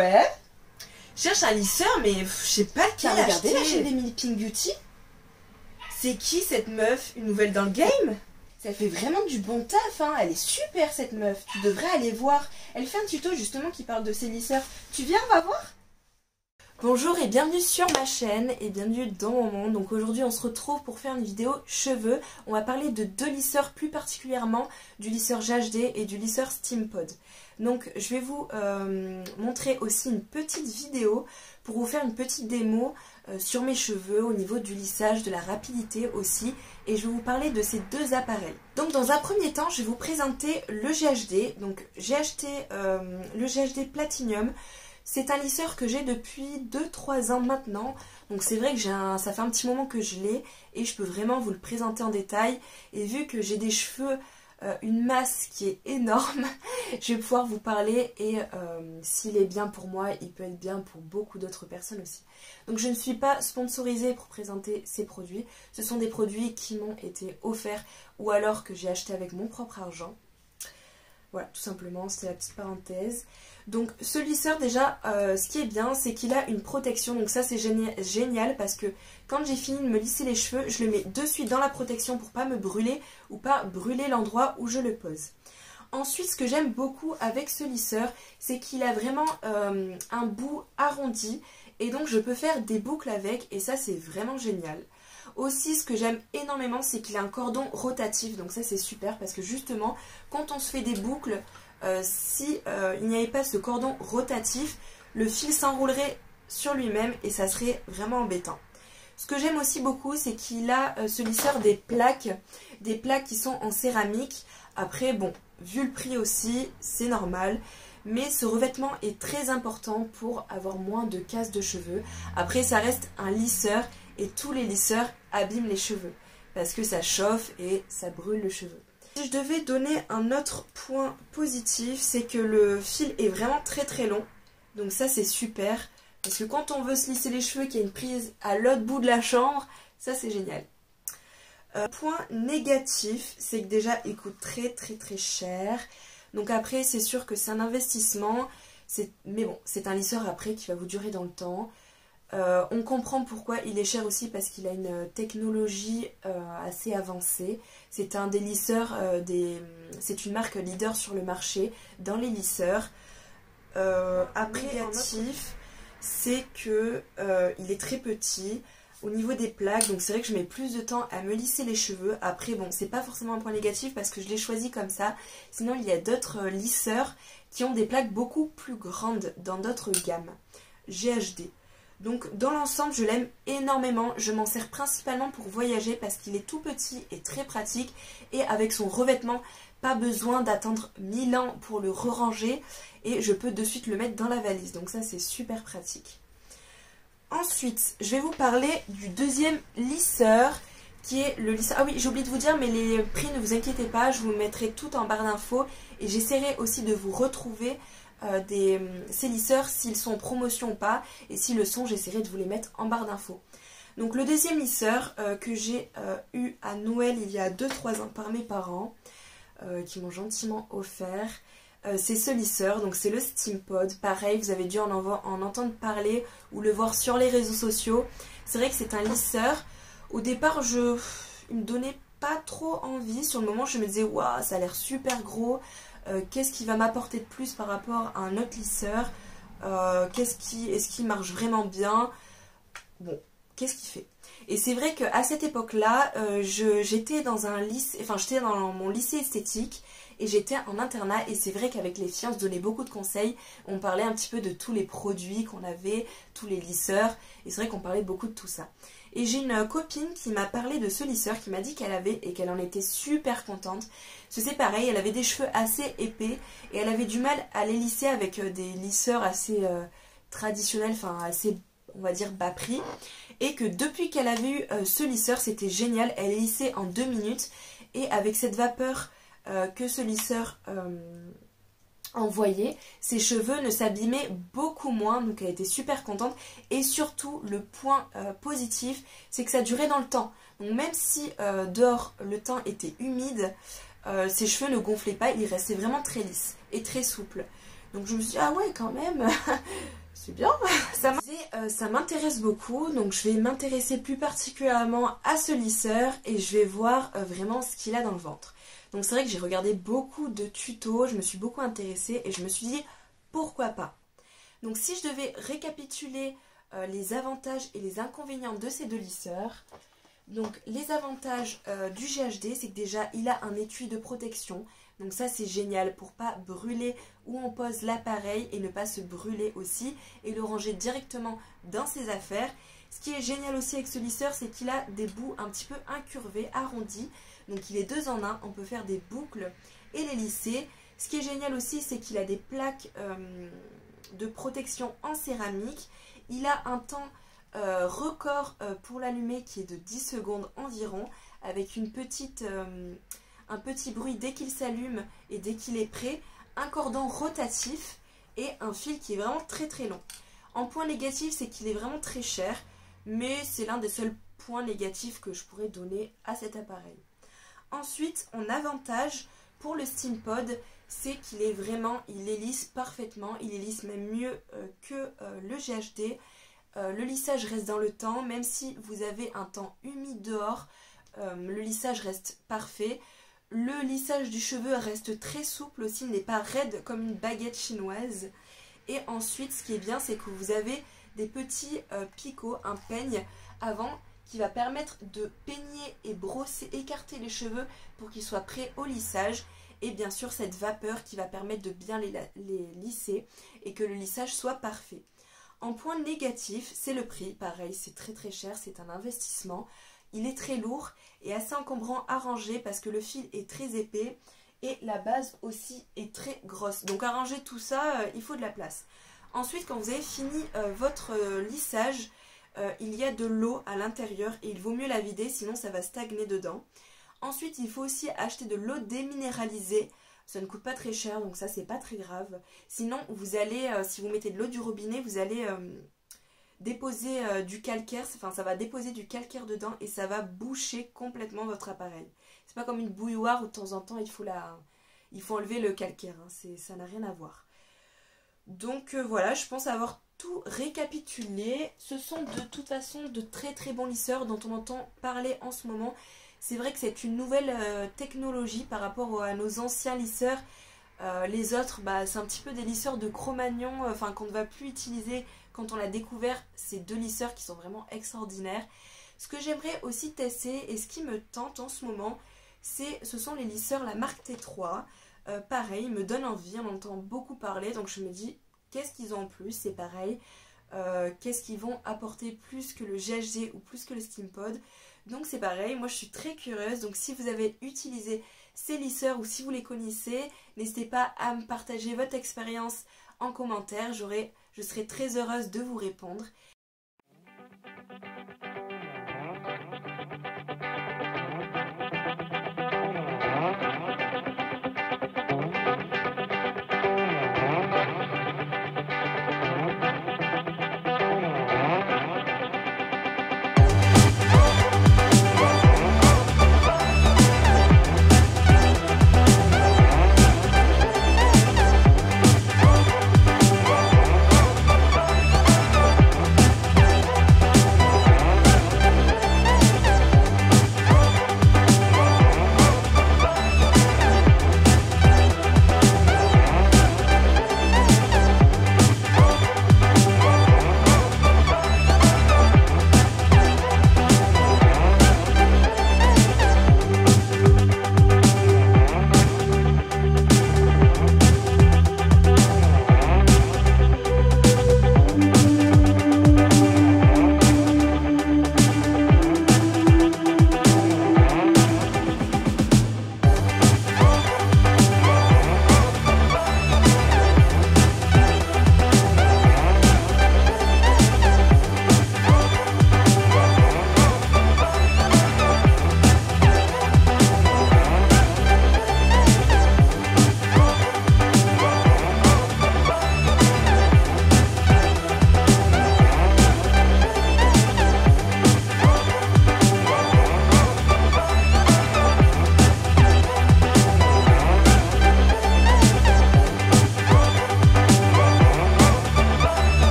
Ouais. Je cherche un lisseur, mais je sais pas lequel acheter. Regardez la chaîne d'Emily Pink Beauty. C'est qui cette meuf? Une nouvelle dans le game? Ça fait vraiment du bon taf, hein. Elle est super cette meuf. Tu devrais aller voir. Elle fait un tuto justement qui parle de ses lisseurs. Tu viens, on va voir? Bonjour et bienvenue sur ma chaîne et bienvenue dans mon monde. Donc aujourd'hui on se retrouve pour faire une vidéo cheveux. On va parler de deux lisseurs, plus particulièrement du lisseur GHD et du lisseur Steampod. Donc je vais vous montrer aussi une petite vidéo pour vous faire une petite démo sur mes cheveux au niveau du lissage, de la rapidité aussi. Et je vais vous parler de ces deux appareils. Donc dans un premier temps je vais vous présenter le GHD. Donc j'ai acheté le GHD Platinum. C'est un lisseur que j'ai depuis 2-3 ans maintenant, donc c'est vrai que ça fait un petit moment que je l'ai et je peux vraiment vous le présenter en détail. Et vu que j'ai des cheveux, une masse qui est énorme, je vais pouvoir vous parler et s'il est bien pour moi, il peut être bien pour beaucoup d'autres personnes aussi. Donc je ne suis pas sponsorisée pour présenter ces produits, ce sont des produits qui m'ont été offerts ou alors que j'ai acheté avec mon propre argent. Voilà, tout simplement, c'était la petite parenthèse. Donc ce lisseur déjà, ce qui est bien, c'est qu'il a une protection. Donc ça c'est génial parce que quand j'ai fini de me lisser les cheveux, je le mets de suite dans la protection pour pas me brûler ou pas brûler l'endroit où je le pose. Ensuite, ce que j'aime beaucoup avec ce lisseur, c'est qu'il a vraiment un bout arrondi. Et donc je peux faire des boucles avec et ça c'est vraiment génial. Aussi, ce que j'aime énormément, c'est qu'il a un cordon rotatif. Donc ça c'est super parce que justement, quand on se fait des boucles, si il n'y avait pas ce cordon rotatif, le fil s'enroulerait sur lui-même et ça serait vraiment embêtant. Ce que j'aime aussi beaucoup, c'est qu'il a ce lisseur des plaques qui sont en céramique. Après, bon, vu le prix aussi, c'est normal. Mais ce revêtement est très important pour avoir moins de casse de cheveux. Après, ça reste un lisseur et tous les lisseurs abîment les cheveux parce que ça chauffe et ça brûle le cheveu. Si je devais donner un autre point positif, c'est que le fil est vraiment très long. Donc ça c'est super. Parce que quand on veut se lisser les cheveux, qu'il y a une prise à l'autre bout de la chambre, ça c'est génial. Point négatif, c'est que déjà il coûte très cher. Donc après c'est sûr que c'est un investissement. Mais bon, c'est un lisseur après qui va vous durer dans le temps. On comprend pourquoi il est cher aussi parce qu'il a une technologie assez avancée. C'est un des lisseurs, c'est une marque leader sur le marché dans les lisseurs. Après, négatif, c'est que il est très petit au niveau des plaques, donc c'est vrai que je mets plus de temps à me lisser les cheveux. Après bon, c'est pas forcément un point négatif parce que je l'ai choisi comme ça. Sinon il y a d'autres lisseurs qui ont des plaques beaucoup plus grandes dans d'autres gammes GHD. Donc dans l'ensemble je l'aime énormément, je m'en sers principalement pour voyager parce qu'il est tout petit et très pratique et avec son revêtement, pas besoin d'attendre 1000 ans pour le re-ranger et je peux de suite le mettre dans la valise, donc ça c'est super pratique. Ensuite je vais vous parler du deuxième lisseur qui est le lisseur, ah oui j'ai oublié de vous dire mais les prix ne vous inquiétez pas, je vous mettrai tout en barre d'infos et j'essaierai aussi de vous retrouver ces lisseurs s'ils sont en promotion ou pas et s'ils le sont j'essaierai de vous les mettre en barre d'infos. Donc le deuxième lisseur que j'ai eu à Noël il y a 2-3 ans par mes parents qui m'ont gentiment offert, c'est ce lisseur, donc c'est le Steampod. Pareil, vous avez dû en entendre parler ou le voir sur les réseaux sociaux. C'est vrai que c'est un lisseur, au départ il me donnait pas trop envie. Sur le moment je me disais waouh ça a l'air super gros. Qu'est-ce qui va m'apporter de plus par rapport à un autre lisseur, est-ce qu'il marche vraiment bien, bon, qu'est-ce qu'il fait? Et c'est vrai qu'à cette époque-là, j'étais dans mon lycée esthétique et j'étais en internat et c'est vrai qu'avec les filles on se donnait beaucoup de conseils, on parlait un petit peu de tous les produits qu'on avait, tous les lisseurs et c'est vrai qu'on parlait beaucoup de tout ça. Et j'ai une copine qui m'a parlé de ce lisseur, qui m'a dit qu'elle avait et qu'elle en était super contente. C'est pareil, elle avait des cheveux assez épais et elle avait du mal à les lisser avec des lisseurs assez traditionnels, enfin assez, on va dire, bas prix. Et que depuis qu'elle avait eu ce lisseur, c'était génial, elle lissait en 2 minutes. Et avec cette vapeur que ce lisseur envoyait, ses cheveux ne s'abîmaient beaucoup moins, donc elle était super contente. Et surtout, le point positif, c'est que ça durait dans le temps. Donc même si dehors le temps était humide, ses cheveux ne gonflaient pas, ils restaient vraiment très lisses et très souples. Donc je me suis dit, ah ouais quand même, c'est bien. Ça m'intéresse beaucoup, donc je vais m'intéresser plus particulièrement à ce lisseur et je vais voir vraiment ce qu'il a dans le ventre. Donc c'est vrai que j'ai regardé beaucoup de tutos, je me suis beaucoup intéressée et je me suis dit, pourquoi pas. Donc si je devais récapituler les avantages et les inconvénients de ces deux lisseurs, donc les avantages du GHD, c'est que déjà il a un étui de protection. Donc ça c'est génial pour pas brûler où on pose l'appareil et ne pas se brûler aussi et le ranger directement dans ses affaires. Ce qui est génial aussi avec ce lisseur, c'est qu'il a des bouts un petit peu incurvés, arrondis. Donc il est 2 en 1, on peut faire des boucles et les lisser. Ce qui est génial aussi, c'est qu'il a des plaques de protection en céramique. Il a un temps record pour l'allumer qui est de 10 secondes environ, avec un petit bruit dès qu'il s'allume et dès qu'il est prêt, un cordon rotatif et un fil qui est vraiment très très long. En point négatif, c'est qu'il est vraiment très cher, mais c'est l'un des seuls points négatifs que je pourrais donner à cet appareil. Ensuite, en avantage pour le SteamPod, c'est qu'il est vraiment, il les lisse parfaitement, il les lisse même mieux que le GHD. Le lissage reste dans le temps, même si vous avez un temps humide dehors, le lissage reste parfait. Le lissage du cheveu reste très souple aussi, il n'est pas raide comme une baguette chinoise. Et ensuite, ce qui est bien, c'est que vous avez des petits picots, un peigne avant qui va permettre de peigner et brosser, écarter les cheveux pour qu'ils soient prêts au lissage. Et bien sûr, cette vapeur qui va permettre de bien les lisser et que le lissage soit parfait. En point négatif, c'est le prix. Pareil, c'est très très cher, c'est un investissement. Il est très lourd et assez encombrant à ranger parce que le fil est très épais et la base aussi est très grosse. Donc à ranger tout ça, il faut de la place. Ensuite, quand vous avez fini votre lissage, il y a de l'eau à l'intérieur et il vaut mieux la vider, sinon ça va stagner dedans. Ensuite, il faut aussi acheter de l'eau déminéralisée. Ça ne coûte pas très cher, donc ça, c'est pas très grave. Sinon, vous allez, si vous mettez de l'eau du robinet, vous allez déposer du calcaire. Enfin, ça va déposer du calcaire dedans et ça va boucher complètement votre appareil. C'est pas comme une bouilloire où de temps en temps, il faut enlever le calcaire. Hein. Ça n'a rien à voir. Donc voilà, je pense avoir tout récapitulé. Ce sont de toute façon de très très bons lisseurs dont on entend parler en ce moment. C'est vrai que c'est une nouvelle technologie par rapport à nos anciens lisseurs. Les autres, c'est un petit peu des lisseurs de Cro-Magnon, qu'on ne va plus utiliser quand on l'a découvert. Ces deux lisseurs qui sont vraiment extraordinaires. Ce que j'aimerais aussi tester et ce qui me tente en ce moment, ce sont les lisseurs, la marque T3. Pareil, ils me donnent envie, on entend beaucoup parler, donc je me dis, qu'est-ce qu'ils ont en plus? C'est pareil. Qu'est-ce qu'ils vont apporter plus que le GHD ou plus que le SteamPod? Donc c'est pareil, moi je suis très curieuse, donc si vous avez utilisé ces lisseurs ou si vous les connaissez, n'hésitez pas à me partager votre expérience en commentaire, je serai très heureuse de vous répondre.